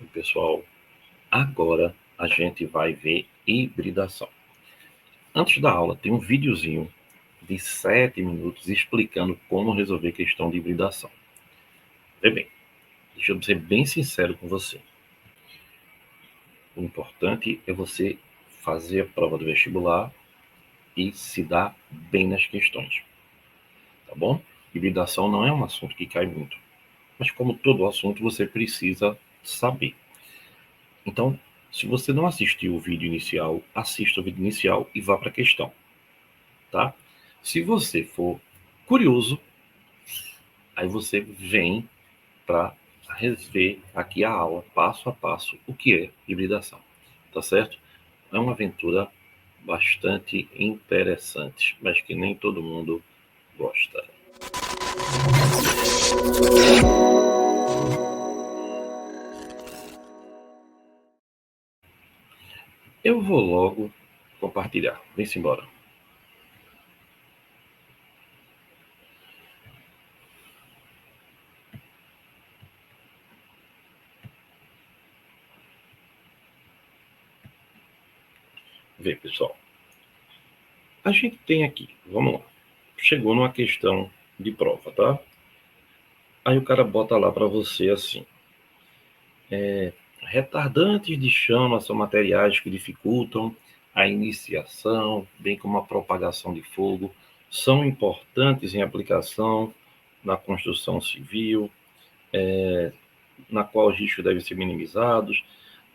Pessoal, agora a gente vai ver hibridação. Antes da aula, tem um videozinho de 7 minutos explicando como resolver a questão de hibridação. Vê bem, deixa eu ser bem sincero com você. O importante é você fazer a prova do vestibular e se dar bem nas questões, tá bom? Hibridação não é um assunto que cai muito, mas como todo assunto, você precisa saber. Então, se você não assistiu o vídeo inicial, assista o vídeo inicial e vá para a questão, tá? Se você for curioso, aí você vem para rever aqui a aula, passo a passo, o que é hibridação, tá certo? É uma aventura bastante interessante, mas que nem todo mundo gosta. Eu vou logo compartilhar. Vem-se embora. Vê, pessoal. A gente tem aqui, vamos lá. Chegou numa questão de prova, tá? Aí o cara bota lá para você assim: retardantes de chama são materiais que dificultam a iniciação, bem como a propagação de fogo, são importantes em aplicação na construção civil, na qual os riscos devem ser minimizados.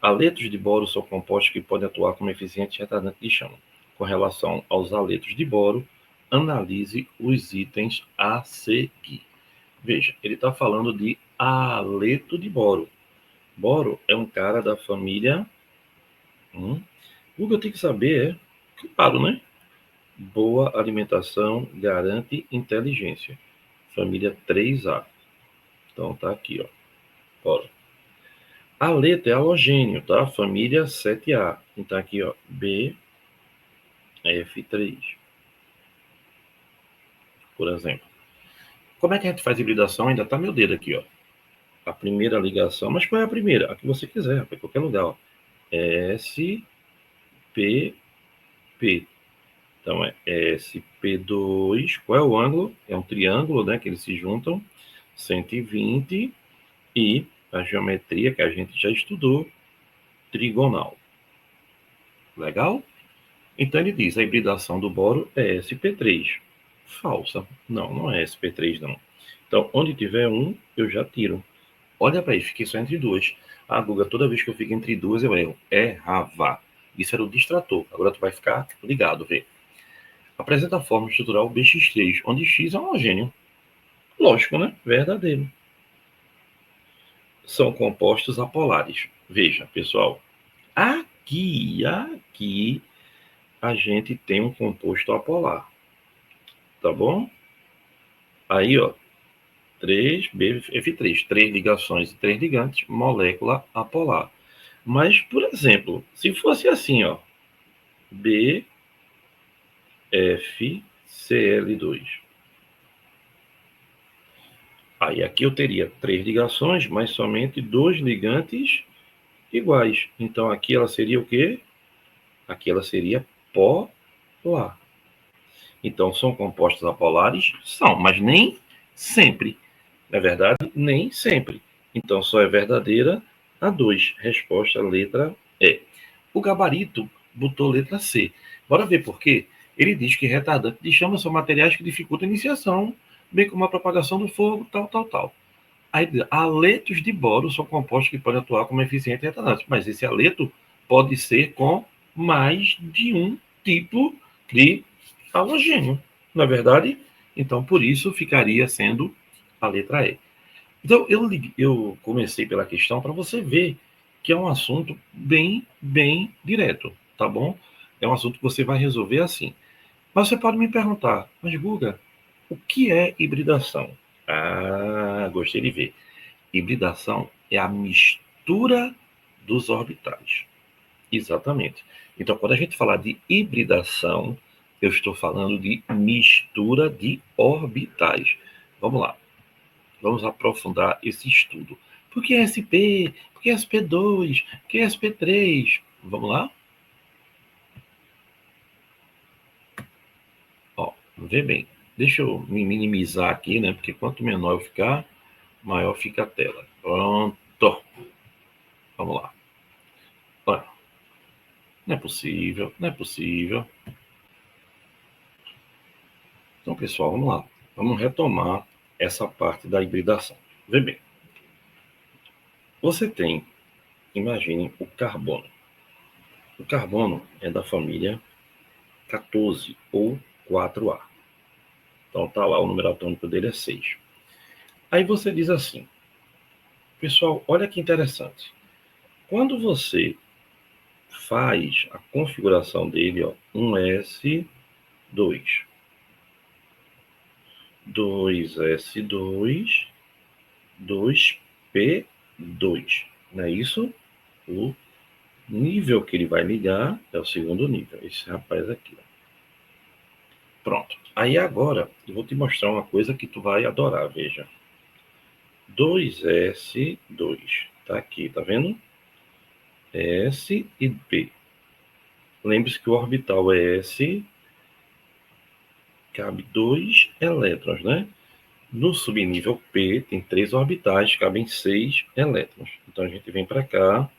Haletos de boro são compostos que podem atuar como eficientes retardantes de chama. Com relação aos haletos de boro, analise os itens a seguir. Veja, ele está falando de haleto de boro. Boro é um cara da família. O que eu tenho que saber é, claro, né? Boa alimentação garante inteligência. Família 3A. Então tá aqui, ó. Bora. Haleto é halogênio, tá? Família 7A. Então aqui, ó. BF3. Por exemplo. Como é que a gente faz hibridação? Ainda tá meu dedo aqui, ó. A primeira ligação. Mas qual é a primeira? A que você quiser, para qualquer lugar, ó. SP P. Então é SP2. Qual é o ângulo? É um triângulo, né? Que eles se juntam. 120. E a geometria que a gente já estudou, trigonal. Legal? Então ele diz: a hibridação do boro é SP3. Falsa. Não, não é SP3, não. Então, onde tiver um, eu já tiro. Olha para aí, fiquei só entre duas. Ah, Guga, toda vez que eu fico entre duas, eu erro. Errava. Isso era o distrator. Agora tu vai ficar ligado, vê. Apresenta a forma estrutural BX3, onde X é homogêneo. Lógico, né? Verdadeiro. São compostos apolares. Veja, pessoal. Aqui a gente tem um composto apolar. Tá bom? Aí, ó. 3BF3. 3 ligações e 3 ligantes, molécula apolar. Mas, por exemplo, se fosse assim, ó. BFCl2. Aí aqui eu teria 3 ligações, mas somente 2 ligantes iguais. Então aqui ela seria o quê? Aqui ela seria polar. Então são compostos apolares? São, mas nem sempre. Não é verdade? Nem sempre. Então só é verdadeira a 2. Resposta letra E. O gabarito botou letra C. Bora ver por quê? Ele diz que retardantes de chama são materiais que dificultam a iniciação, bem como a propagação do fogo, tal. Aí, haletos de boro são compostos que podem atuar como eficientes retardantes, mas esse haleto pode ser com mais de um tipo de halogênio, não é verdade? Então, por isso, ficaria sendo a letra E. Então, eu comecei pela questão para você ver que é um assunto bem direto, tá bom? É um assunto que você vai resolver assim. Mas você pode me perguntar, mas Guga, o que é hibridação? Ah, gostei de ver. Hibridação é a mistura dos orbitais. Exatamente. Então, quando a gente falar de hibridação, eu estou falando de mistura de orbitais. Vamos lá. Vamos aprofundar esse estudo. Por que SP? Por que SP2? Por que SP3? Vamos lá? Ó, vê bem. Deixa eu me minimizar aqui, né? Porque quanto menor eu ficar, maior fica a tela. Pronto. Vamos lá. Olha, não é possível, não é possível. Então, pessoal, vamos lá. Vamos retomar essa parte da hibridação. Vê bem. Você tem, imagine o carbono. O carbono é da família 14 ou 4A. Então tá lá, o número atômico dele é 6. Aí você diz assim, pessoal, olha que interessante. Quando você faz a configuração dele, ó, 1S2, 2S2, 2P2, não é isso? O nível que ele vai ligar é o segundo nível, esse rapaz aqui. Ó. Pronto. Aí agora eu vou te mostrar uma coisa que tu vai adorar, veja. 2S2, tá aqui, tá vendo? S e P. Lembre-se que o orbital é S, cabe 2 elétrons, né? No subnível P tem 3 orbitais, cabem 6 elétrons. Então a gente vem para cá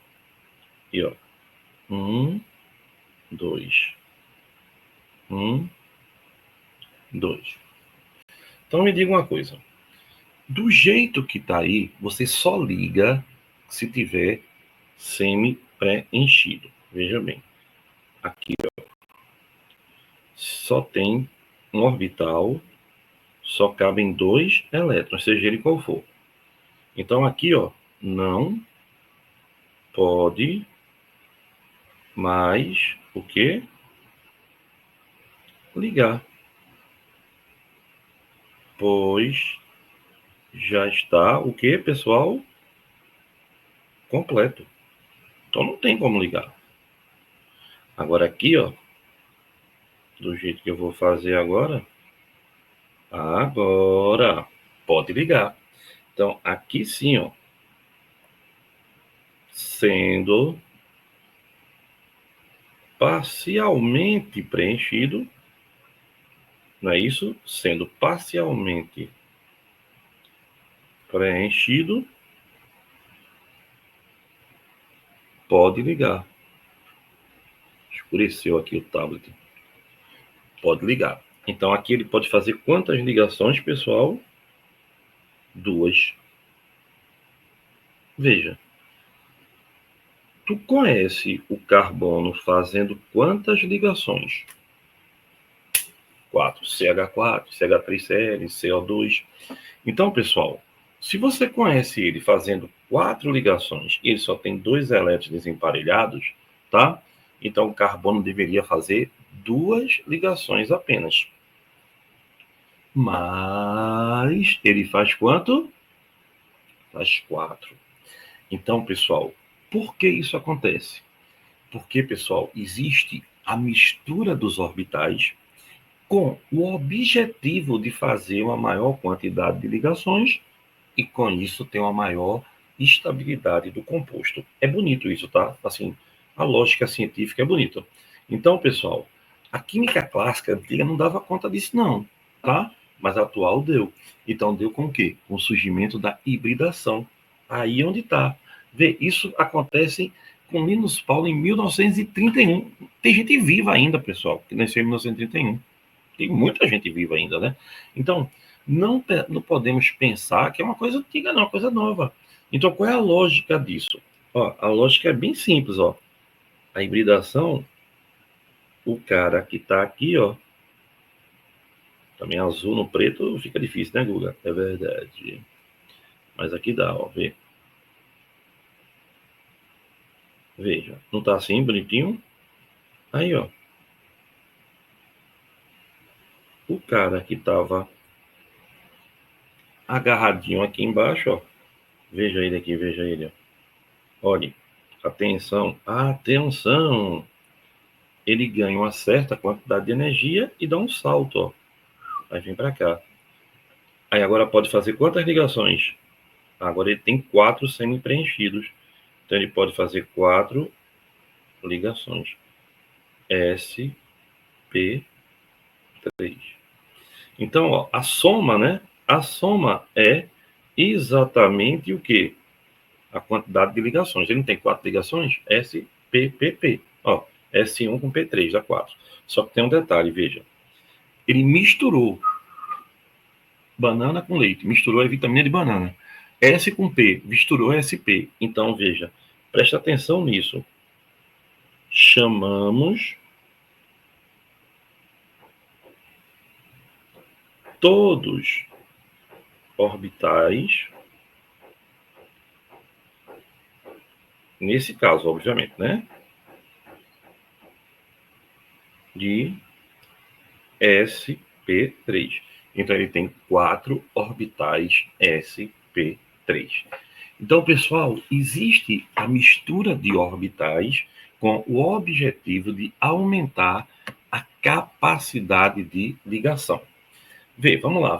e ó, 1, 2, 1, 2. Então me diga uma coisa, do jeito que tá aí, você só liga se tiver semi-preenchido. Veja bem, aqui ó, só tem um orbital, só cabem 2 elétrons, seja ele qual for. Então aqui ó, não pode mais o que? Ligar, pois já está o que, pessoal? Completo. Então não tem como ligar. Agora aqui, ó, do jeito que eu vou fazer agora, pode ligar. Então aqui sim, ó, sendo parcialmente preenchido, não é isso? Sendo parcialmente preenchido, pode ligar. Escureceu aqui o tablet. Pode ligar. Então aqui ele pode fazer quantas ligações, pessoal? 2. Veja. Tu conhece o carbono fazendo quantas ligações? 4. CH4, CH3Cl, CO2. Então, pessoal, se você conhece ele fazendo 4 ligações e ele só tem 2 elétrons desemparelhados, tá? Então o carbono deveria fazer 2 ligações apenas. Mas ele faz quanto? Faz 4. Então, pessoal, por que isso acontece? Porque, pessoal, existe a mistura dos orbitais com o objetivo de fazer uma maior quantidade de ligações e, com isso, ter uma maior estabilidade do composto. É bonito isso, tá? Assim, a lógica científica é bonita. Então, pessoal, a química clássica antiga não dava conta disso, não, tá? Mas a atual deu. Então, deu com o quê? Com o surgimento da hibridação. Aí onde está. Vê, isso acontece com Linus Pauling em 1931. Tem gente viva ainda, pessoal, que nasceu em 1931. Tem muita gente viva ainda, né? Então, não podemos pensar que é uma coisa antiga, não, é uma coisa nova. Então, qual é a lógica disso? Ó, a lógica é bem simples, ó. A hibridação, o cara que está aqui, ó, também azul no preto fica difícil, né, Guga? É verdade. Mas aqui dá, ó, vê. Veja, não tá assim, bonitinho? Aí, ó. O cara que tava agarradinho aqui embaixo, ó. Veja ele aqui, veja ele, ó. Olhe, atenção, atenção! Ele ganha uma certa quantidade de energia e dá um salto, ó. Aí vem para cá. Aí agora pode fazer quantas ligações? Agora ele tem 4 semi-preenchidos. Então ele pode fazer 4 ligações. S, P, 3. Então, ó, a soma, né? A soma é exatamente o quê? A quantidade de ligações. Ele não tem 4 ligações? S, P, P, P. Ó, S1 com P3, dá 4. Só que tem um detalhe, veja. Ele misturou banana com leite, misturou a vitamina de banana. S com P, misturou SP. Então, veja, presta atenção nisso. Chamamos todos orbitais, nesse caso, obviamente, né? De SP3. Então, ele tem 4 orbitais SP3. Então, pessoal, existe a mistura de orbitais com o objetivo de aumentar a capacidade de ligação. Vê, vamos lá.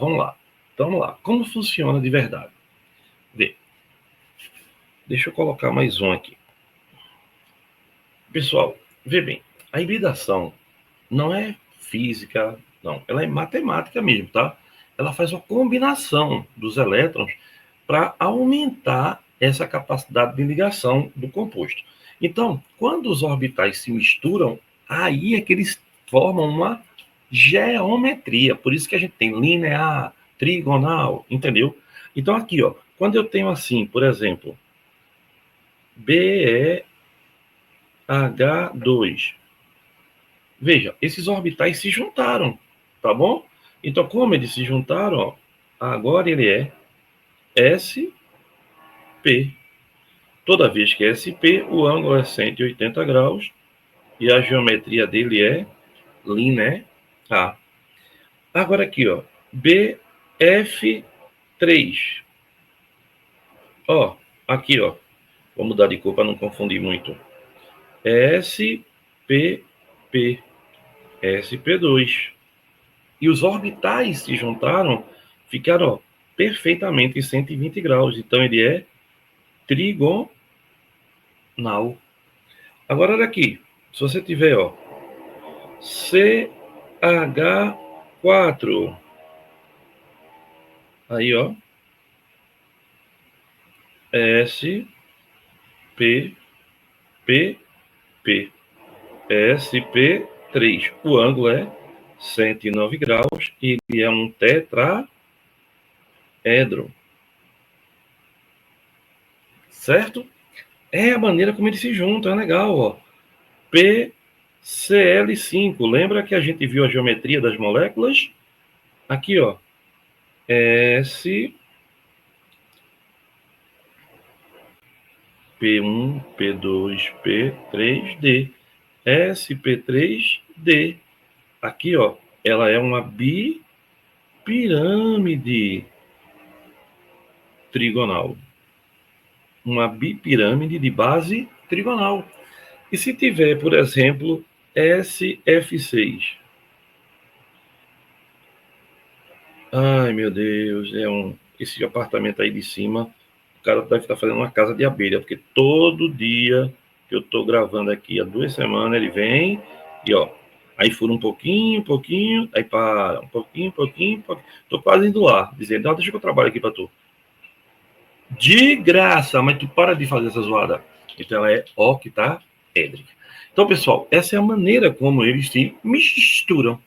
Então, vamos lá. Como funciona de verdade? Vê. Deixa eu colocar mais um aqui. Pessoal, vê bem. A hibridação não é física, não. Ela é matemática mesmo, tá? Ela faz uma combinação dos elétrons para aumentar essa capacidade de ligação do composto. Então, quando os orbitais se misturam, aí é que eles formam uma geometria. Por isso que a gente tem linear, trigonal, entendeu? Então, aqui, ó, quando eu tenho assim, por exemplo, BeH2, veja, esses orbitais se juntaram, tá bom? Então, como eles se juntaram, ó, agora ele é SP. Toda vez que é SP, o ângulo é 180 graus e a geometria dele é linear. Agora aqui, ó, BF3. Ó, aqui, ó, vou mudar de cor para não confundir muito. SPP, SP2. E os orbitais se juntaram, ficaram, ó, perfeitamente em 120 graus. Então ele é trigonal. Agora, olha aqui. Se você tiver, ó, CH4. Aí, ó. SP, P, P. SP3. O ângulo é 109 graus e ele é um tetraedro. Certo? É a maneira como eles se juntam, é legal, ó. PCl5. Lembra que a gente viu a geometria das moléculas? Aqui, ó. S, P1, P2, P3D. SP3D. Aqui, ó, ela é uma bipirâmide trigonal. Uma bipirâmide de base trigonal. E se tiver, por exemplo, SF6? Ai, meu Deus, esse apartamento aí de cima, o cara deve estar fazendo uma casa de abelha, porque todo dia que eu estou gravando aqui, há 2 semanas, ele vem e, ó, aí fura um pouquinho, aí para, um pouquinho. Tô quase indo lá, dizendo, não, deixa que eu trabalho aqui para tu. De graça, mas tu para de fazer essa zoada. Então ela é octaédrica. Então, pessoal, essa é a maneira como eles se misturam.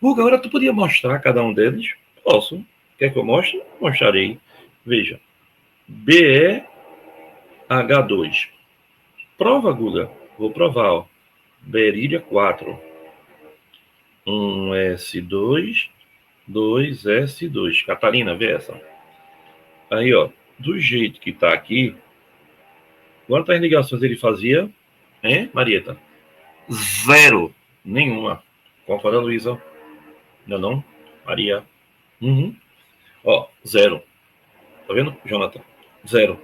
Guga, agora tu podia mostrar cada um deles? Posso. Quer que eu mostre? Mostrarei. Veja. BeH2. Prova, Guga. Vou provar, ó. Berília 4. 1S2, 2S2. Catarina, vê essa. Aí, ó. Do jeito que tá aqui, quantas ligações ele fazia? Hein, Marieta? 0. Nenhuma. Concorda, Luísa? Não? Maria? Uhum. Ó, 0. Tá vendo, Jonathan? 0.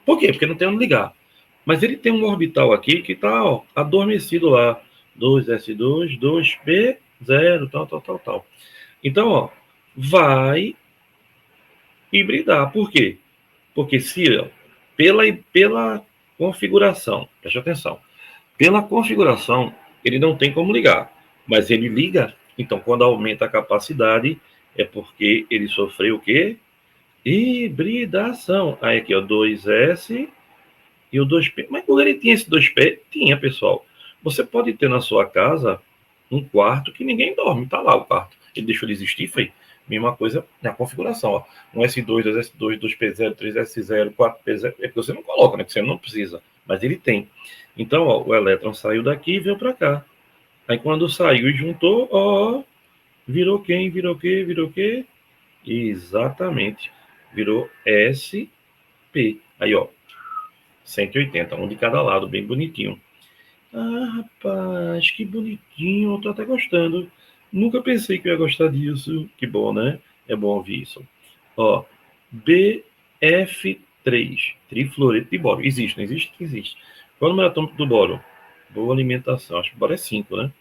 Por quê? Porque não tem onde ligar. Mas ele tem um orbital aqui que tá, ó, adormecido lá. 2S2, 2P, 0, tal. Então, ó, vai hibridar. Por quê? Porque se pela configuração, preste atenção, pela configuração, ele não tem como ligar, mas ele liga. Então, quando aumenta a capacidade, é porque ele sofreu o quê? Hibridação. Aí aqui, ó, 2S e o 2P. Mas quando ele tinha esse 2P, tinha, pessoal. Você pode ter na sua casa um quarto que ninguém dorme, tá lá o quarto. Ele deixou de existir, foi mesma coisa na configuração, ó. Um S2, 2S2, 2P0, 3S0, 4P0, é porque você não coloca, né? Que você não precisa, mas ele tem. Então, ó, o elétron saiu daqui e veio para cá. Aí quando saiu e juntou, ó, virou quem? Virou quê? Virou quê? Exatamente. Virou SP. Aí, ó, 180, um de cada lado, bem bonitinho. Ah, rapaz, que bonitinho, eu tô até gostando. Nunca pensei que eu ia gostar disso. Que bom, né? É bom ouvir isso. Ó, BF3, trifluoreto de boro. Existe, não existe? Existe. Qual é o número atômico do boro? Boa alimentação. Acho que o boro é 5, né?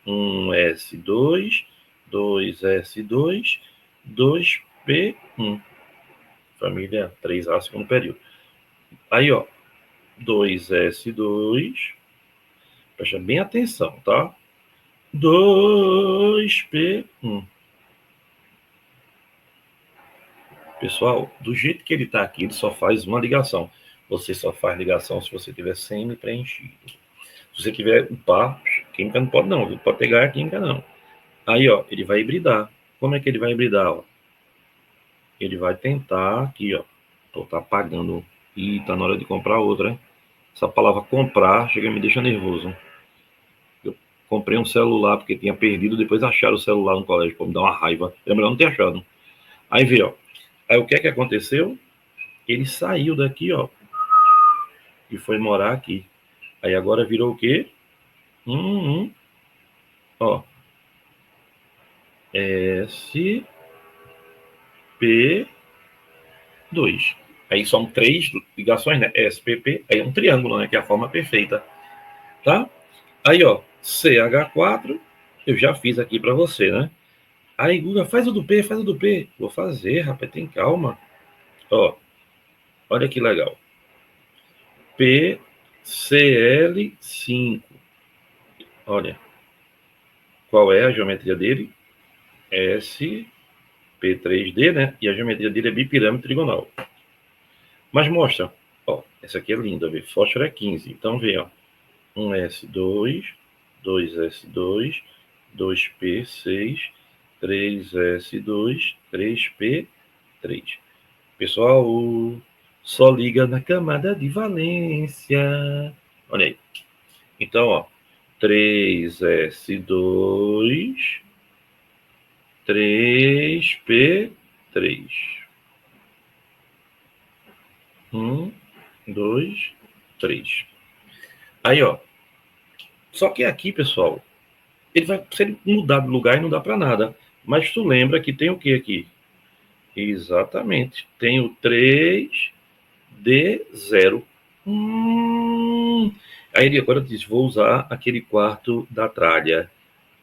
1S2, 2S2, 2P1. Família 3A, segundo período. Aí, ó, 2S2. Presta bem atenção, tá? 2P1. Pessoal, do jeito que ele está aqui, ele só faz uma ligação. Você só faz ligação se você tiver semi-preenchido. Se você tiver um par, química não pode não, viu? Pode pegar a química não. Aí, ó, ele vai hibridar. Como é que ele vai hibridar, ó? Ele vai tentar aqui, ó. Tô tá pagando. Ih, tá na hora de comprar outra, hein? Essa palavra comprar chega e me deixa nervoso. Eu comprei um celular porque tinha perdido, depois acharam o celular no colégio, pra me dar uma raiva. É melhor não ter achado. Aí vê, ó. Aí o que é que aconteceu? Ele saiu daqui, ó, e foi morar aqui. Aí agora virou o quê? Ó, SP2. Aí são 3 ligações, né? SPP, aí é um triângulo, né? Que é a forma perfeita, tá? Aí, ó, CH4, eu já fiz aqui para você, né? Aí, Guga, faz o do P, faz o do P. Vou fazer, rapaz, tem calma. Ó, olha que legal. PCl5. Olha, qual é a geometria dele? SP3D, né? E a geometria dele é bipirâmide trigonal. Mas mostra, ó, essa aqui é linda, vê? Fósforo é 15. Então vê, ó, 1S2, 2S2, 2P6, 3S2, 3P3. Pessoal, só liga na camada de valência. Olha aí. Então, ó, 3S2, 3P3. 1, 2, 3. Aí, ó. Só que aqui, pessoal, ele vai, se ele mudar de lugar, não dá para nada. Mas tu lembra que tem o que aqui? Exatamente. Tem o 3D0. Aí ele agora diz, vou usar aquele quarto da tralha.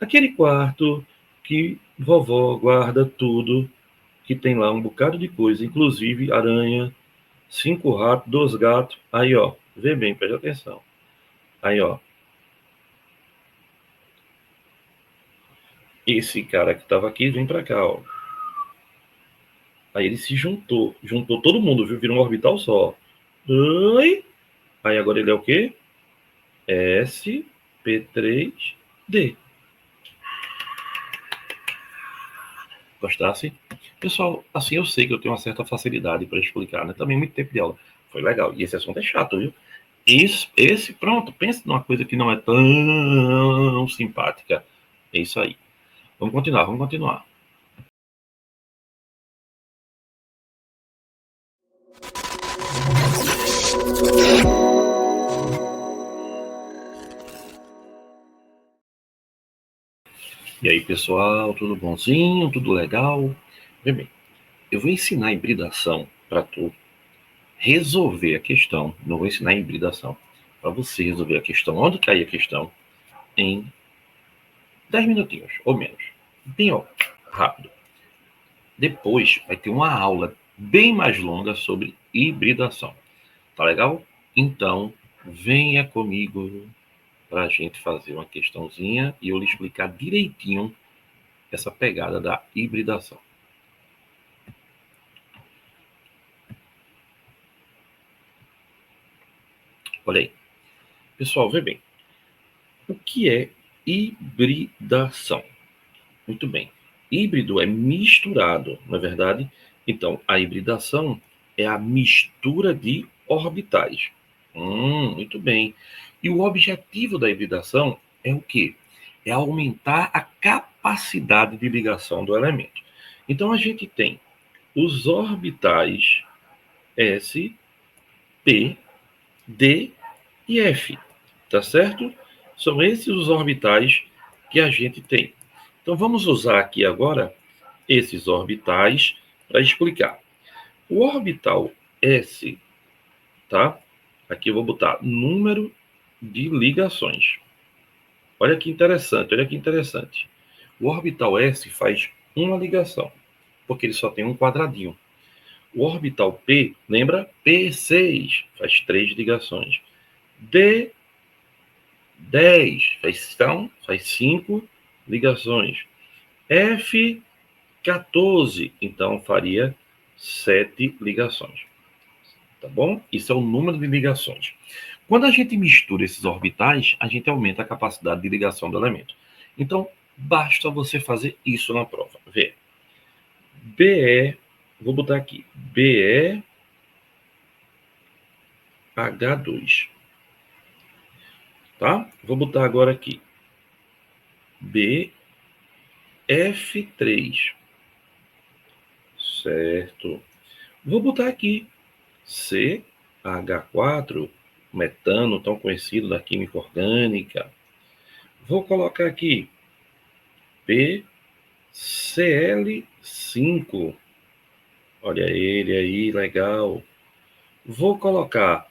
Aquele quarto que vovó guarda tudo, que tem lá um bocado de coisa, inclusive aranha, 5 ratos, 2 gatos. Aí, ó, vê bem, preste atenção. Aí, ó, esse cara que tava aqui vem pra cá, ó. Aí ele se juntou todo mundo, viu? Virou um orbital só. Oi. Aí agora ele é o quê? SP3D. Gostasse? Pessoal, assim eu sei que eu tenho uma certa facilidade para explicar, né? Também muito tempo de aula. Foi legal. E esse assunto é chato, viu? Esse, pronto, pensa numa coisa que não é tão simpática. É isso aí. Vamos continuar, vamos continuar. E aí, pessoal, tudo bonzinho, tudo legal? Bem, eu vou ensinar a hibridação para tu resolver a questão. Não vou ensinar a hibridação para você resolver a questão. Onde cai a questão? Em 10 minutinhos, ou menos. Bem, ó, rápido. Depois vai ter uma aula bem mais longa sobre hibridação. Tá legal? Então, venha comigo para a gente fazer uma questãozinha e eu lhe explicar direitinho essa pegada da hibridação. Olha aí. Pessoal, vê bem. O que é hibridação? Muito bem. Híbrido é misturado, não é verdade? Então, a hibridação é a mistura de orbitais. Muito bem. E o objetivo da hibridação é o quê? É aumentar a capacidade de ligação do elemento. Então, a gente tem os orbitais S, P, D e F, tá certo? São esses os orbitais que a gente tem. Então, vamos usar aqui agora esses orbitais para explicar. O orbital S, tá? Aqui eu vou botar número de ligações. Olha que interessante, olha que interessante. O orbital S faz uma ligação, porque ele só tem um quadradinho. O orbital P, lembra? P6 faz 3 ligações. D10 faz 5 ligações. F14, então faria 7 ligações. Tá bom? Isso é o número de ligações. Quando a gente mistura esses orbitais, a gente aumenta a capacidade de ligação do elemento. Então, basta você fazer isso na prova. Vê. BE, vou botar aqui, BeH2. Tá? Vou botar agora aqui, BF3. Certo. Vou botar aqui, CH4, metano, tão conhecido da química orgânica. Vou colocar aqui PCl5. Olha ele aí, legal. Vou colocar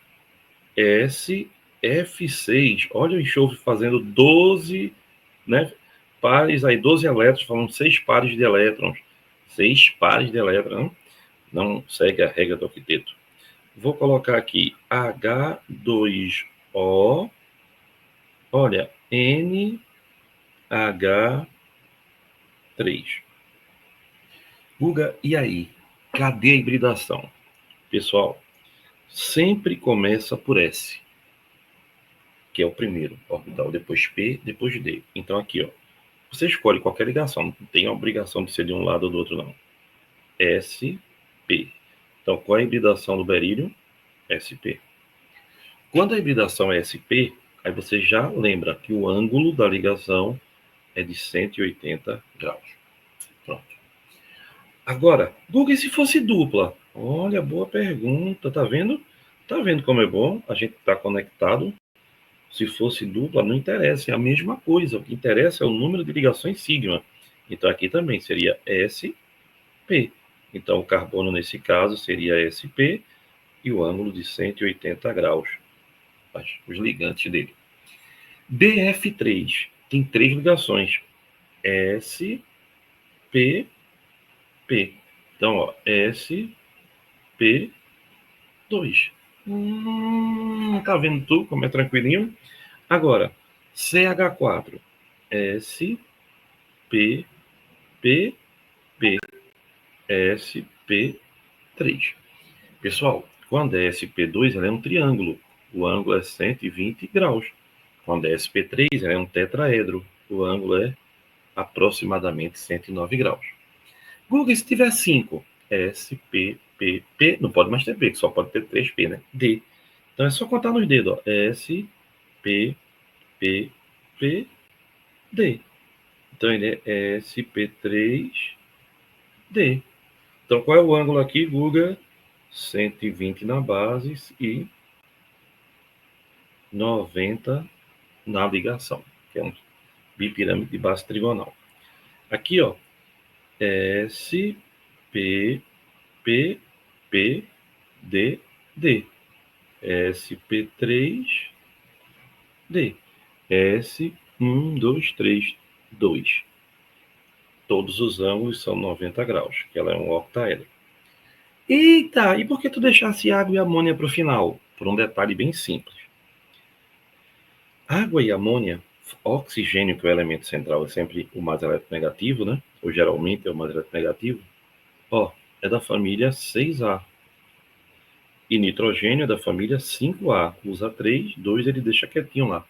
SF6. Olha o enxofre fazendo 12, né, pares aí, 12 elétrons, falando 6 pares de elétrons. 6 pares de elétrons. Não segue a regra do octeto. Vou colocar aqui H2O. Olha, NH3. Guga, e aí? Cadê a hibridação? Pessoal, sempre começa por S, que é o primeiro orbital, depois P, depois D. Então aqui, ó, você escolhe qualquer ligação, não tem a obrigação de ser de um lado ou do outro, não. S, P. Então, qual é a hibridação do berílio? SP. Quando a hibridação é SP, aí você já lembra que o ângulo da ligação é de 180 graus. Pronto. Agora, Google, e se fosse dupla? Olha, boa pergunta, tá vendo? Tá vendo como é bom a gente estar conectado? Se fosse dupla, não interessa, é a mesma coisa. O que interessa é o número de ligações sigma. Então aqui também seria SP. Então o carbono nesse caso seria SP e o ângulo de 180 graus. Os ligantes dele. BF3 tem 3 ligações. S, P, P. Então, ó, S, P, 2. Tá vendo tu como é tranquilinho? Agora, CH4, S, P, P, P, S, P, 3. Pessoal, quando é SP2, ela é um triângulo. O ângulo é 120 graus. Quando é SP3, ela é um tetraedro. O ângulo é aproximadamente 109 graus. Google, se tiver 5, S, P, P, P, não pode mais ter P, que só pode ter 3P, né? D. Então é só contar nos dedos, ó. S, P, P, P, D. Então ele é SP3, D. Então qual é o ângulo aqui, Google? 120 na base e 90 na ligação, que é um bipirâmide de base trigonal. Aqui, ó, S, P, P, P, D, D. SP3, D. S1, 2, 3, 2. Todos os ângulos são 90 graus, que ela é um octaedro. Eita, e por que tu deixasse água e amônia para o final? Por um detalhe bem simples. Água e amônia, oxigênio, que é o elemento central, é sempre o mais eletronegativo, né? Ou geralmente é o mais eletronegativo. Ó, é da família 6A. E nitrogênio é da família 5A. Usa 3, 2 ele deixa quietinho lá.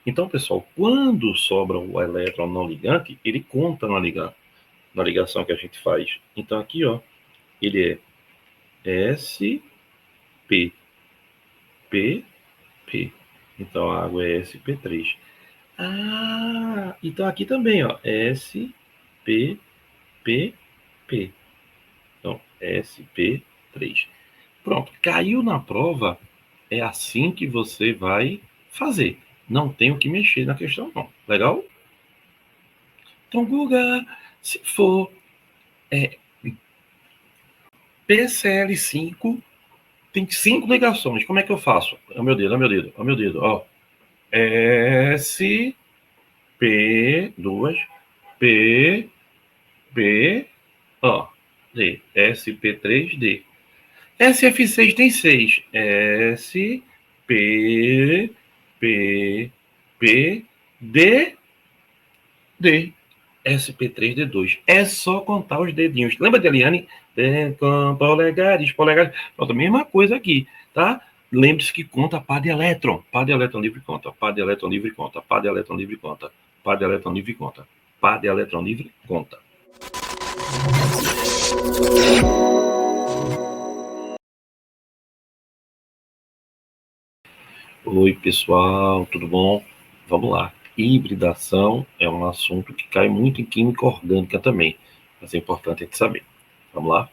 Então, pessoal, quando sobra o elétron não ligante, ele conta na ligação que a gente faz. Então, aqui, ó, ele é SP, PP. Então, a água é SP3. Ah, então aqui também, ó, SP, PP. Então, SP3. Pronto, caiu na prova, é assim que você vai fazer. Não tem o que mexer na questão, não. Legal? Então, Guga, se for PCL5, tem 5 ligações. Como é que eu faço? É o meu dedo, é o meu dedo, é o meu dedo. Ó. S, P, duas, P, B, ó, D. SP3D. SF6 tem 6. S, P, P, P, D, D. SP3D2. É só contar os dedinhos. Lembra de Eliane? Com polegares, polegares. Pronto, a mesma coisa aqui, tá? Lembre-se que conta par de elétron. Par de elétron livre conta. Par de elétron livre conta. Par de elétron livre conta. Par de elétron livre conta. Par de elétron livre conta. Oi, pessoal, tudo bom? Vamos lá. Hibridação é um assunto que cai muito em química orgânica também, mas é importante a gente saber. Vamos lá?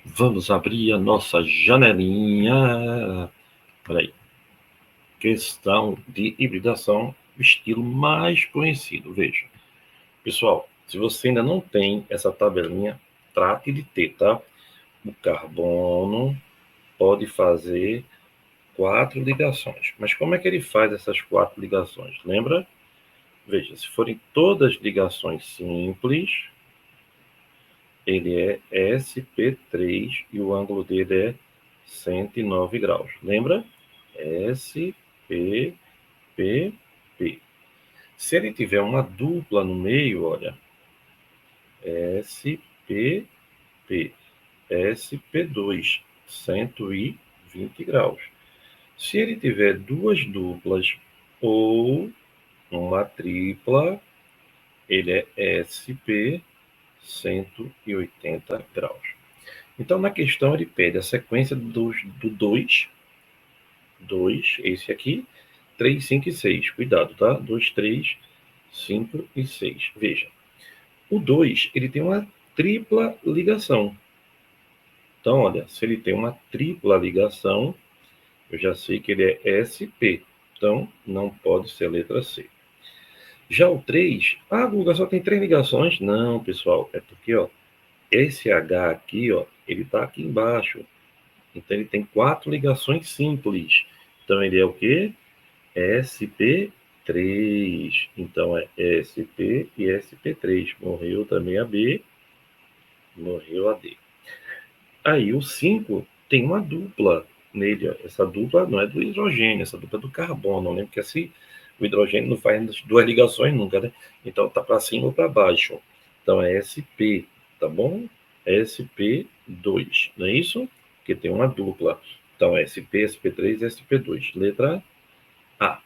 Vamos abrir a nossa janelinha. Peraí. Questão de hibridação, o estilo mais conhecido. Veja. Pessoal, se você ainda não tem essa tabelinha, trate de ter, tá? O carbono pode fazer 4 ligações. Mas como é que ele faz essas 4 ligações? Lembra? Veja, se forem todas ligações simples, ele é SP3 e o ângulo dele é 109 graus. Lembra? SP, P, P. Se ele tiver uma dupla no meio, olha, SP, P, SP2, 120 graus. Se ele tiver duas duplas ou uma tripla, ele é SP 180 graus. Então, na questão, ele pede a sequência do 2, esse aqui, 3, 5 e 6. Cuidado, tá? 2, 3, 5 e 6. Veja, o 2, ele tem uma tripla ligação. Então, olha, se ele tem uma tripla ligação, eu já sei que ele é SP. Então, não pode ser a letra C. Já o 3, Guga, só tem 3 ligações? Não, pessoal, é porque, ó, esse H aqui, ó, ele está aqui embaixo. Então, ele tem 4 ligações simples. Então, ele é o quê? SP3. Então, é SP e SP3. Morreu também a B, morreu a D. Aí, o 5 tem uma dupla nele. Ó. Essa dupla não é do hidrogênio, essa dupla é do carbono. Lembra que assim, o hidrogênio não faz 2 ligações nunca, né? Então, tá para cima ou para baixo. Então, é SP, tá bom? SP2, não é isso? Porque tem uma dupla. Então, SP, SP3 e SP2. Letra A.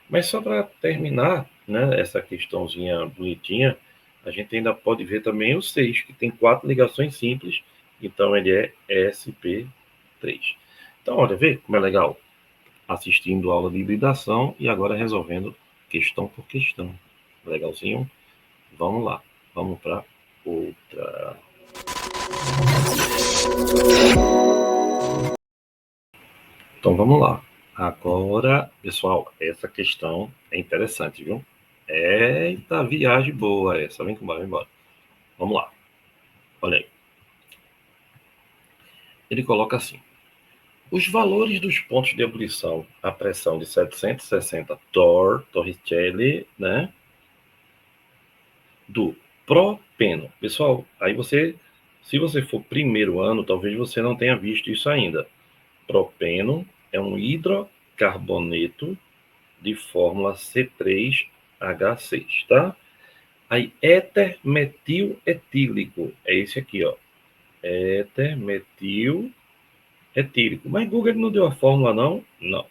Mas só para terminar, né, essa questãozinha bonitinha, a gente ainda pode ver também o 6, que tem 4 ligações simples, então ele é SP3. Então, olha, vê como é legal assistindo aula de hibridação e agora resolvendo questão por questão. Legalzinho? Vamos lá, vamos para outra. Então vamos lá. Agora, pessoal, essa questão é interessante, viu? Eita, viagem boa essa. Vem embora, vem embora. Vamos lá. Olha aí. Ele coloca assim: Os valores dos pontos de ebulição à pressão de 760 Torricelli, né? Do propeno. Pessoal, aí se você for primeiro ano, talvez você não tenha visto isso ainda. Propeno é um hidrocarboneto de fórmula C3H6, tá? Aí, éter metil etílico, é esse aqui, ó. Éter metil etílico. Mas Google não deu a fórmula, não? Não.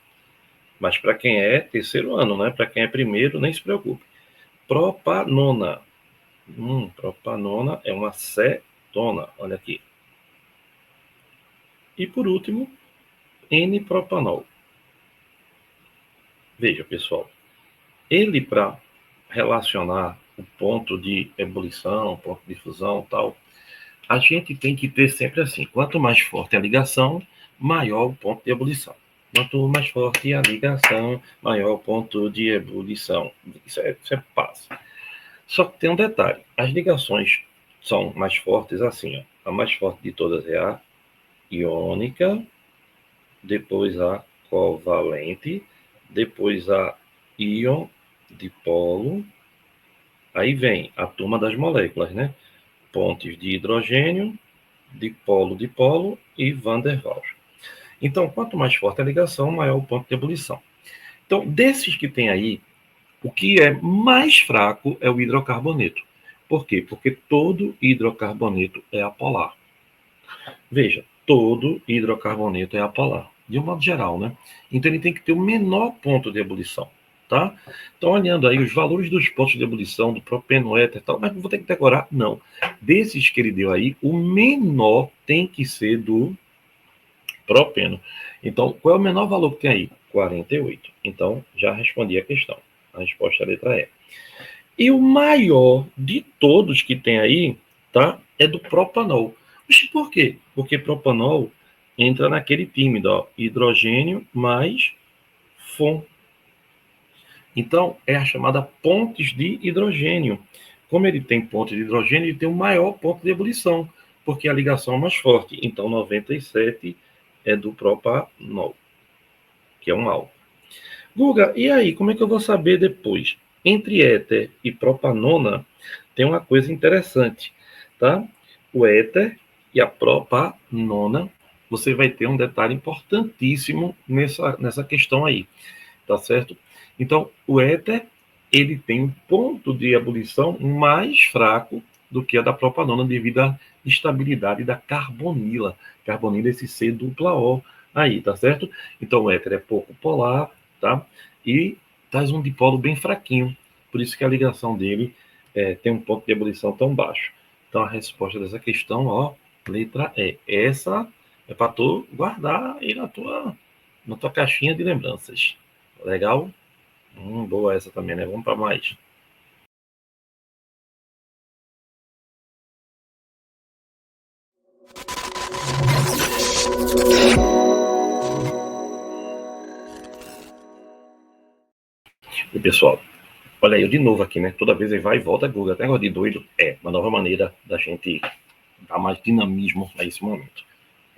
Mas para quem é terceiro ano, né? Para quem é primeiro, nem se preocupe. Propanona. Propanona é uma cetona, olha aqui. E por último, N-propanol. Veja, pessoal, ele para relacionar o ponto de ebulição, ponto de fusão, tal, a gente tem que ter sempre assim, quanto mais forte a ligação, maior o ponto de ebulição. Quanto mais forte a ligação, maior o ponto de ebulição. Isso é fácil. Só que tem um detalhe, as ligações são mais fortes assim, ó. A mais forte de todas é a iônica, depois a covalente, depois a íon dipolo, aí vem a turma das moléculas, né? Pontes de hidrogênio, dipolo e van der Waals. Então, quanto mais forte a ligação, maior o ponto de ebulição. Então, desses que tem aí, o que é mais fraco é o hidrocarboneto. Por quê? Porque todo hidrocarboneto é apolar. Veja, todo hidrocarboneto é apolar, de um modo geral, né? Então ele tem que ter o menor ponto de ebulição, tá? Então, olhando aí os valores dos pontos de ebulição, do propeno, éter e tal, mas não vou ter que decorar, não. Desses que ele deu aí, o menor tem que ser do propeno. Então, qual é o menor valor que tem aí? 48. Então, já respondi a questão. A resposta é a letra E. E o maior de todos que tem aí, tá? É do propanol. Mas por quê? Porque propanol entra naquele tímido, ó, hidrogênio mais FON. Então, é a chamada pontes de hidrogênio. Como ele tem ponte de hidrogênio, ele tem o maior ponto de ebulição, porque a ligação é mais forte. Então, 97 é do propanol, que é um álcool. Guga, e aí, como é que eu vou saber depois? Entre éter e propanona, tem uma coisa interessante, tá? O éter e a propanona, você vai ter um detalhe importantíssimo nessa questão aí, tá certo? Então, o éter, ele tem um ponto de ebulição mais fraco do que a da propanona devido à estabilidade da carbonila. Carbonila é esse C dupla O aí, tá certo? Então, o éter é pouco polar, tá? E traz um dipolo bem fraquinho. Por isso que a ligação dele tem um ponto de ebulição tão baixo. Então, a resposta dessa questão, ó, letra E. Essa é para tu guardar aí na tua caixinha de lembranças. Legal? Boa essa também, né? Vamos para mais. E pessoal, olha aí, eu de novo aqui, né? Toda vez ele vai e volta, Google, até negócio de doido. É uma nova maneira da gente dar mais dinamismo a esse momento.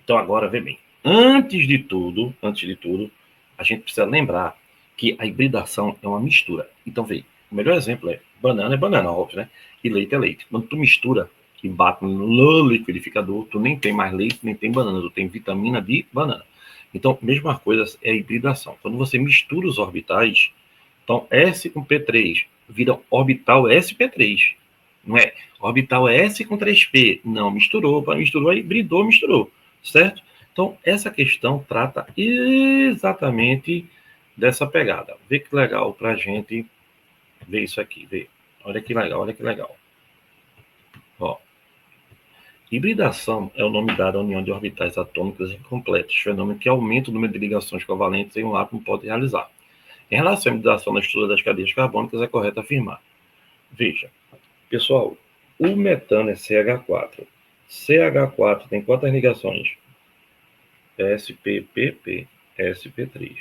Então agora, vê bem. Antes de tudo, a gente precisa lembrar que a hibridação é uma mistura. Então, vê, o melhor exemplo é banana, óbvio, né? E leite é leite. Quando tu mistura e bate no liquidificador, tu nem tem mais leite, nem tem banana, tu tem vitamina de banana. Então, mesma coisa é a hibridação. Quando você mistura os orbitais, então S com P3 vira orbital sp3. Não é orbital S com 3p. Não, misturou, aí hibridou, misturou. Certo? Então, essa questão trata exatamente dessa pegada. Vê que legal para a gente ver isso aqui. Vê. Olha que legal, olha que legal. Ó. Hibridação é o nome dado à união de orbitais atômicas incompletas, fenômeno que aumenta o número de ligações covalentes em um átomo pode realizar. Em relação à hibridação na estrutura das cadeias carbônicas, é correto afirmar. Veja, pessoal, o metano é CH4. CH4 tem quantas ligações? SPPP, SP3.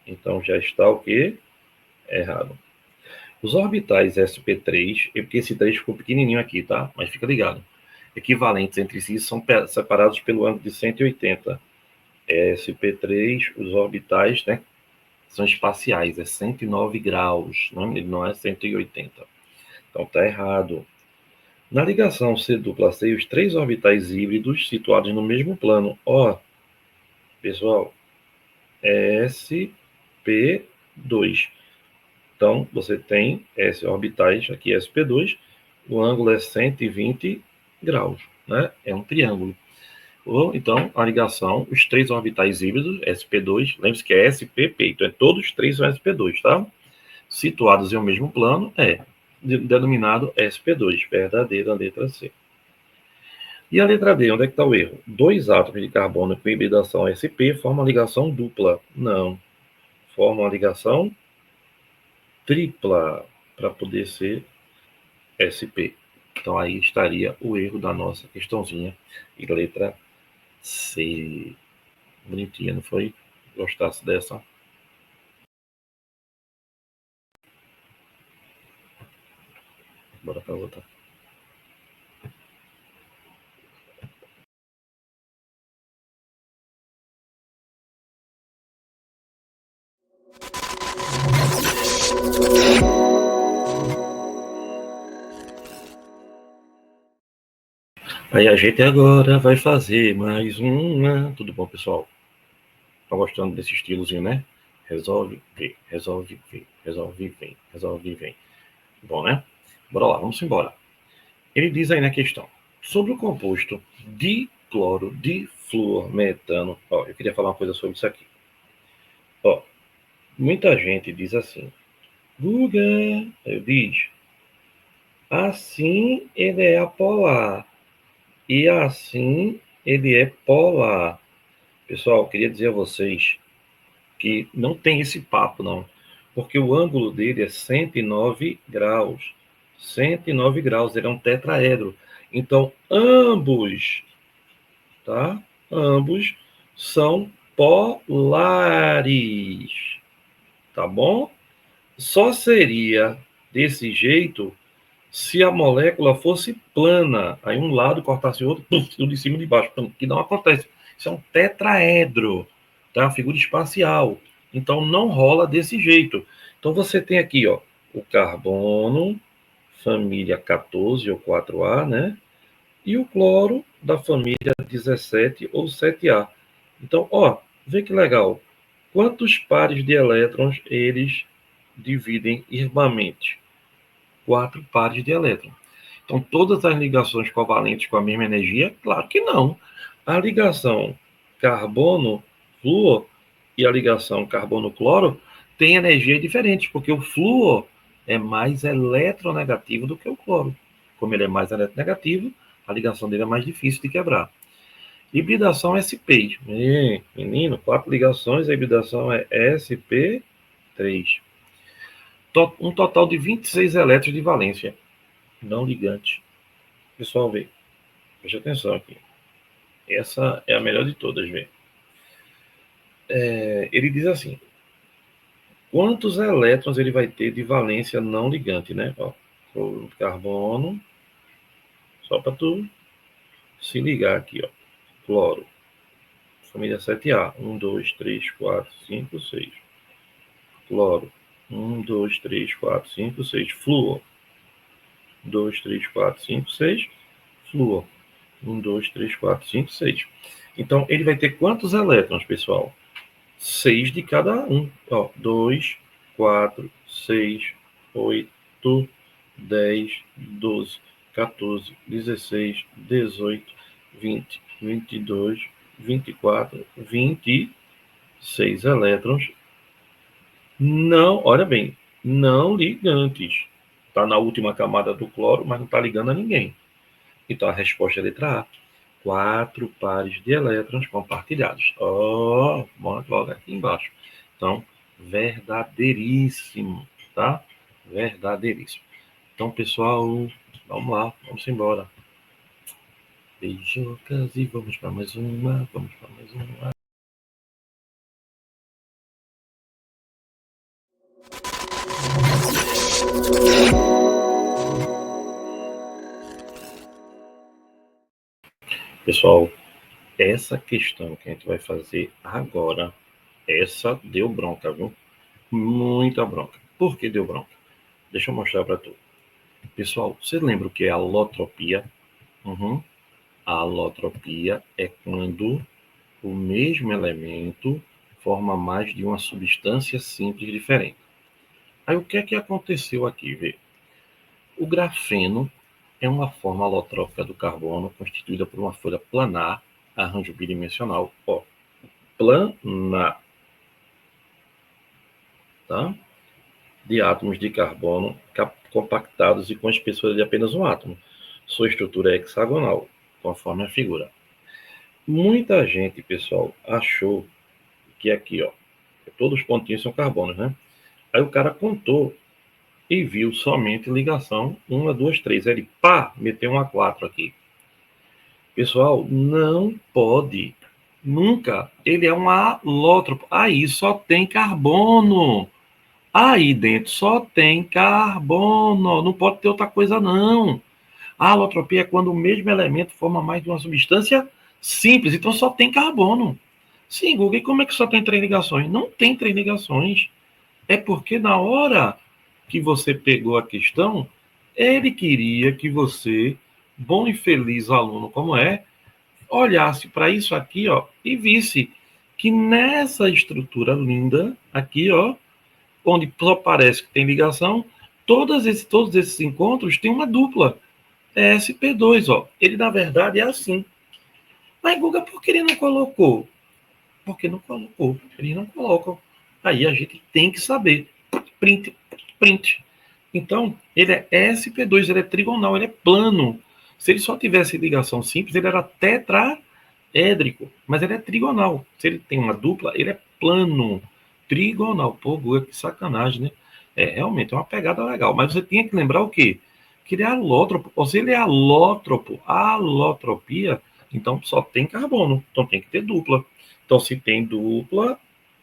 Então já está o quê? Errado. Os orbitais SP3, é porque esse 3 ficou pequenininho aqui, tá? Mas fica ligado. Equivalentes entre si são separados pelo ângulo de 180. sp3, os orbitais, né, são espaciais, é 109 graus, não é 180. Então tá errado. Na ligação C dupla C, os três orbitais híbridos situados no mesmo plano. Ó, pessoal, sp2. Então, você tem S orbitais, aqui sp2, o ângulo é 120 graus, né? É um triângulo. Ou, então, a ligação, os três orbitais híbridos, sp2, lembre-se que é spp, então todos os três são sp2, tá? Situados em um mesmo plano, é denominado sp2, verdadeira letra C. E a letra D, onde é que está o erro? Dois átomos de carbono com hibridação sp formam uma ligação dupla. Não, formam uma ligação tripla para poder ser SP. Então aí estaria o erro da nossa questãozinha. E letra C. Bonitinha, não foi? Gostasse dessa? Bora para outra. Aí a gente agora vai fazer mais uma. Tudo bom, pessoal? Tá gostando desse estilozinho, né? Resolve, vem, resolve, vem, resolve, vem, resolve, vem. Bom, né? Bora lá, vamos embora. Ele diz aí na questão, sobre o composto dicloro, difluormetano. Ó, eu queria falar uma coisa sobre isso aqui. Ó, muita gente diz assim, Guga, eu diz, assim ele é apolar e assim ele é polar. Pessoal, eu queria dizer a vocês que não tem esse papo, não. Porque o ângulo dele é 109 graus. 109 graus, ele é um tetraedro. Então, ambos, tá? Ambos são polares. Tá bom? Só seria desse jeito se a molécula fosse plana. Aí um lado cortasse o outro, tudo de cima e de baixo. Que não acontece. Isso é um tetraedro, tá? Uma figura espacial. Então não rola desse jeito. Então você tem aqui, ó, o carbono, família 14 ou 4A, né? E o cloro da família 17 ou 7A. Então, ó, vê que legal. Quantos pares de elétrons eles dividem irmãmente? 4 pares de elétrons. Então, todas as ligações covalentes com a mesma energia? Claro que não. A ligação carbono-flúor e a ligação carbono-cloro tem energia diferente, porque o flúor é mais eletronegativo do que o cloro. Como ele é mais eletronegativo, a ligação dele é mais difícil de quebrar. Hibridação SP. Menino, 4 ligações, a hibridação é SP3. Um total de 26 elétrons de valência não ligante. Pessoal, vê. Preste atenção aqui. Essa é a melhor de todas, vê. Ele diz assim, quantos elétrons ele vai ter de valência não ligante, né? Ó, carbono, só para tu se ligar aqui, ó. Cloro, família 7A, 1, 2, 3, 4, 5, 6. Cloro, 1, 2, 3, 4, 5, 6. Flúor, 2, 3, 4, 5, 6. Flúor, 1, 2, 3, 4, 5, 6. Então, ele vai ter quantos elétrons, pessoal? 6 de cada um. Ó, 2, 4, 6, 8, 10, 12, 14, 16, 18, 20, 22, 24, 26 elétrons. Não, olha bem, não ligantes. Está na última camada do cloro, mas não está ligando a ninguém. Então a resposta é a letra A. 4 pares de elétrons compartilhados. Ó, logo aqui embaixo. Então, verdadeiríssimo, tá? Verdadeiríssimo. Então, pessoal, vamos lá, vamos embora. Beijocas e vamos para mais uma, vamos para mais uma. Pessoal, Essa questão que a gente vai fazer agora, essa deu bronca, viu? Muita bronca. Por que deu bronca? Deixa eu mostrar para tu. Pessoal, você lembra o que é alotropia? Uhum. A alotropia é quando o mesmo elemento forma mais de uma substância simples diferente. Aí o que é que aconteceu aqui, vê? O grafeno é uma forma alotrópica do carbono constituída por uma folha planar, arranjo bidimensional, ó, planar, tá? De átomos de carbono compactados e com a espessura de apenas um átomo. Sua estrutura é hexagonal, conforme a figura. Muita gente, pessoal, achou que aqui, ó, todos os pontinhos são carbonos, né? Aí o cara contou e viu somente ligação 1, 2, 3. Aí ele, pá, meteu um A4 aqui. Pessoal, não pode. Nunca. Ele é um alótropo. Aí só tem carbono. Aí dentro só tem carbono. Não pode ter outra coisa, não. A alotropia é quando o mesmo elemento forma mais de uma substância simples. Então só tem carbono. Sim, Google, e como é que só tem três ligações? Não tem três ligações. É porque na hora que você pegou a questão, ele queria que você, bom e feliz aluno como é, olhasse para isso aqui, ó, e visse que nessa estrutura linda aqui, ó, onde só parece que tem ligação, todos esses encontros têm uma dupla, é sp2, ó. Ele na verdade é assim. Mas Guga, por que ele não colocou? Porque não colocou. Eles não colocam. Aí a gente tem que saber. Print, print. Então, ele é sp2, ele é trigonal, ele é plano. Se ele só tivesse ligação simples, ele era tetraédrico, mas ele é trigonal. Se ele tem uma dupla, ele é plano, trigonal. Pô, Guga, que sacanagem, né? É, realmente, é uma pegada legal. Mas você tinha que lembrar o quê? Que ele é alótropo. Ou se ele é alótropo, alotropia, então só tem carbono. Então tem que ter dupla. Então, se tem dupla,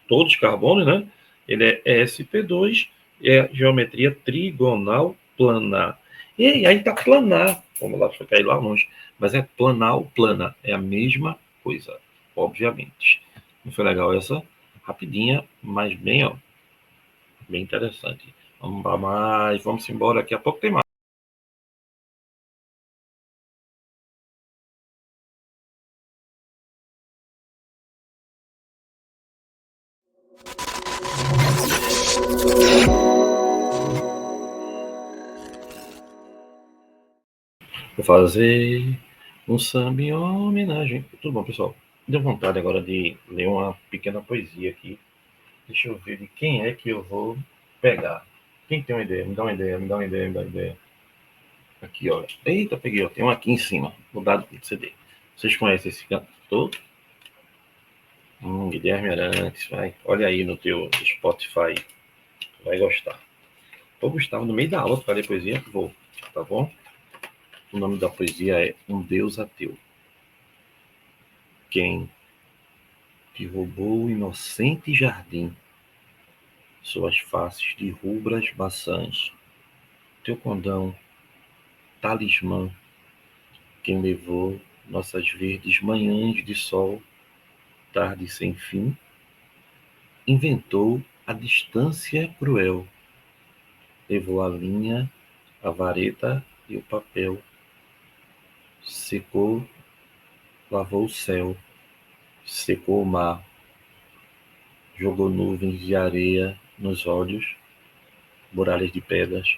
todos os carbonos, né? Ele é sp2, é geometria trigonal planar. E aí tá planar, vamos lá, ficar aí lá longe, mas é planal, plana, é a mesma coisa, obviamente. Não foi legal essa? Rapidinha, mas bem, ó, bem interessante. Vamos para mais, vamos embora, daqui a pouco tem mais. Vou fazer um samba em homenagem. Tudo bom, pessoal? Deu vontade agora de ler uma pequena poesia aqui. Deixa eu ver de quem é que eu vou pegar. Quem tem uma ideia? Me dá uma ideia, me dá uma ideia, me dá uma ideia. Aqui, ó. Eita, peguei, ó. Tem um aqui em cima, no dado do CD. Vocês conhecem esse cantor? Guilherme Arantes, vai. Olha aí no teu Spotify. Vai gostar. Vou gostar. No meio da aula, tu vai ler poesia? Vou. Tá bom? O nome da poesia é Um Deus Ateu. Quem te roubou o inocente jardim, suas faces de rubras maçãs, teu condão, talismã, quem levou nossas verdes manhãs de sol, tarde sem fim, inventou a distância cruel, levou a linha, a vareta e o papel, secou, lavou o céu, secou o mar, jogou nuvens de areia nos olhos, muralhas de pedras,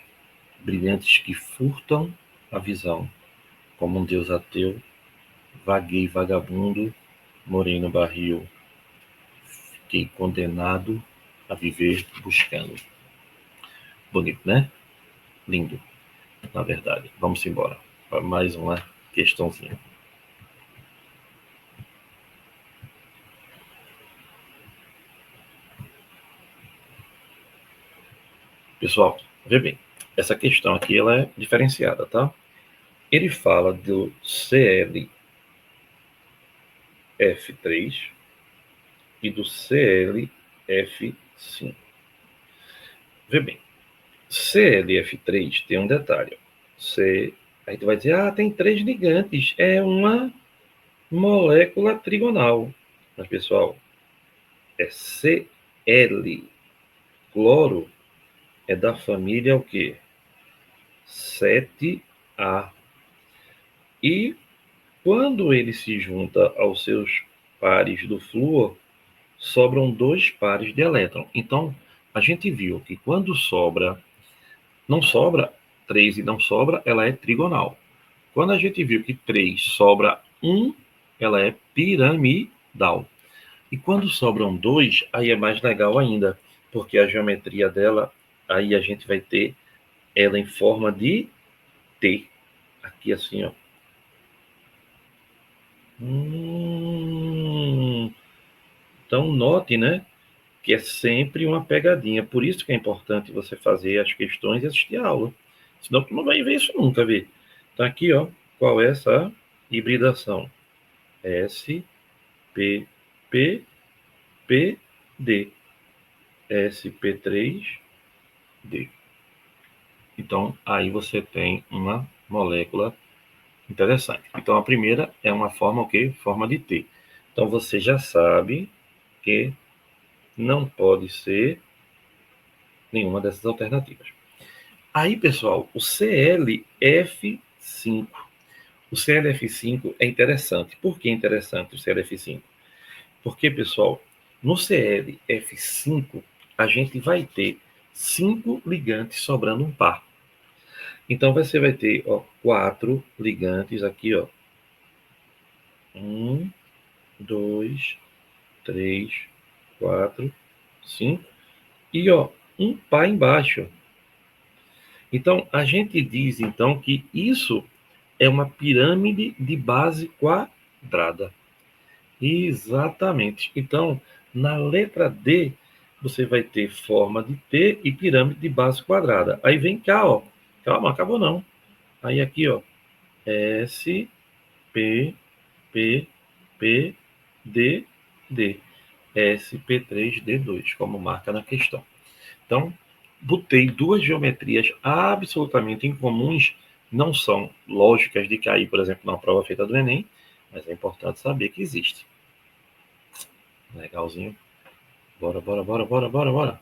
brilhantes que furtam a visão, como um deus ateu, vaguei vagabundo, morei no barril, fiquei condenado a viver buscando. Bonito, né? Lindo, na verdade. Vamos embora para mais uma questãozinha. Pessoal, vê bem, essa questão aqui ela é diferenciada, tá? Ele fala do ClF3 e do ClF5. Vê bem, ClF3 tem um detalhe. Aí tu vai dizer, tem três ligantes. É uma molécula trigonal. Mas, pessoal, é Cl. Cloro é da família o quê? 7A. E quando ele se junta aos seus pares do flúor, sobram 2 pares de elétron. Então, a gente viu que quando não sobra 3 e não sobra, ela é trigonal. Quando a gente viu que 3 sobra 1, ela é piramidal. E quando sobram 2, aí é mais legal ainda, porque a geometria dela, aí a gente vai ter ela em forma de T. Aqui assim, ó. Então note, né, que é sempre uma pegadinha. Por isso que é importante você fazer as questões e assistir a aula. Senão tu não vai ver isso nunca, ver. Então aqui, ó, qual é essa hibridação? S, P, P, P, D. SP3, D. Então, aí você tem uma molécula interessante. Então, a primeira é uma forma o quê? Forma de T. Então, você já sabe que não pode ser nenhuma dessas alternativas. Aí, pessoal, o ClF5. O ClF5 é interessante. Por que é interessante o ClF5? Porque, pessoal, no ClF5, a gente vai ter 5 ligantes sobrando um par. Então, você vai ter, ó, 4 ligantes aqui, ó. 1, 2, 3, 4, 5. E, ó, um par embaixo. Então, a gente diz, então, que isso é uma pirâmide de base quadrada. Exatamente. Então, na letra D, você vai ter forma de T e pirâmide de base quadrada. Aí vem cá, ó. Calma, acabou não. Aí aqui, ó. S, P, P, P, D, D. SP3D2, como marca na questão. Então, botei duas geometrias absolutamente incomuns, não são lógicas de cair, por exemplo, na prova feita do Enem, mas é importante saber que existe. Legalzinho. Bora, bora, bora, bora, bora, bora.